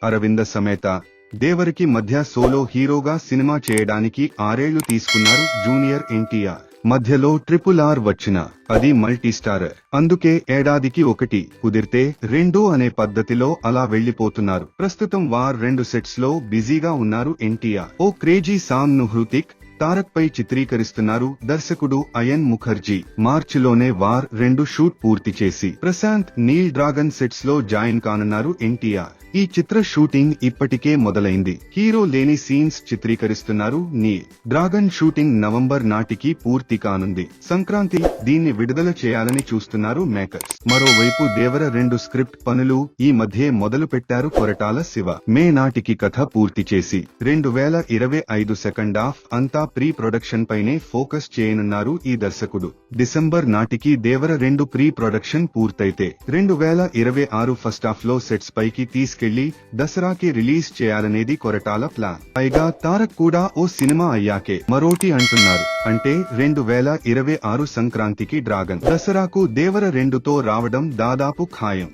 అరవింద సమేత దేవరికి మధ్య సోలో హీరోగా సినిమా చేయడానికి 6 ఏళ్లు తీసుకున్నారు జూనియర్ ఎన్టీఆర్. మధ్యలో RRR వచ్చిన అది మల్టీస్టారర్. అందుకే ఏడాదికి 1 కుదిరితే 2 అనే పద్ధతిలో అలా వెళ్లిపోతున్నారు. ప్రస్తుతం వార్ 2 సెట్స్ లో బిజీగా ఉన్నారు ఎన్టీఆర్. ఓ క్రేజీ సాంగ్ ను హృతిక్, తారక్ పై చిత్రీకరిస్తున్నారు దర్శకుడు అయన్ ముఖర్జీ. మార్చిలోనే వార్ 2 షూట్ పూర్తి చేసి ప్రశాంత్ నీల్ డ్రాగన్ సెట్స్ లో జాయిన్ కానున్నారు ఎన్టీఆర్. ఈ చిత్ర షూటింగ్ ఇప్పటికే మొదలైంది. హీరో లేని సీన్స్ చిత్రీకరిస్తున్నారు నీల్. డ్రాగన్ షూటింగ్ నవంబర్ నాటికి పూర్తి కానుంది. సంక్రాంతి దీన్ని విడుదల చేయాలని చూస్తున్నారు మేకర్స్. మరోవైపు దేవర 2 స్క్రిప్ట్ పనులు ఈ మధ్యే మొదలు పెట్టారు కొరటాల శివ. మే నాటికి కథ పూర్తి చేసి 2025 సెకండ్ హాఫ్ అంతా ప్రీ ప్రొడక్షన్ పైనే ఫోకస్ చేయనున్నారు ఈ దర్శకుడు. డిసెంబర్ నాటికి దేవర 2 ప్రీ ప్రొడక్షన్ పూర్తయితే 2026 ఫస్ట్ హాఫ్ లో సెట్స్ పైకి తీసుకెళ్లి దసరాకి రిలీజ్ చేయాలనేది కొరటాల ప్లాన్. పైగా తారక్ కూడా ఓ సినిమా అయ్యాకే మరోటి అంటున్నారు. అంటే 2026 సంక్రాంతికి డ్రాగన్, దసరాకు దేవర 2తో రావడం దాదాపు ఖాయం.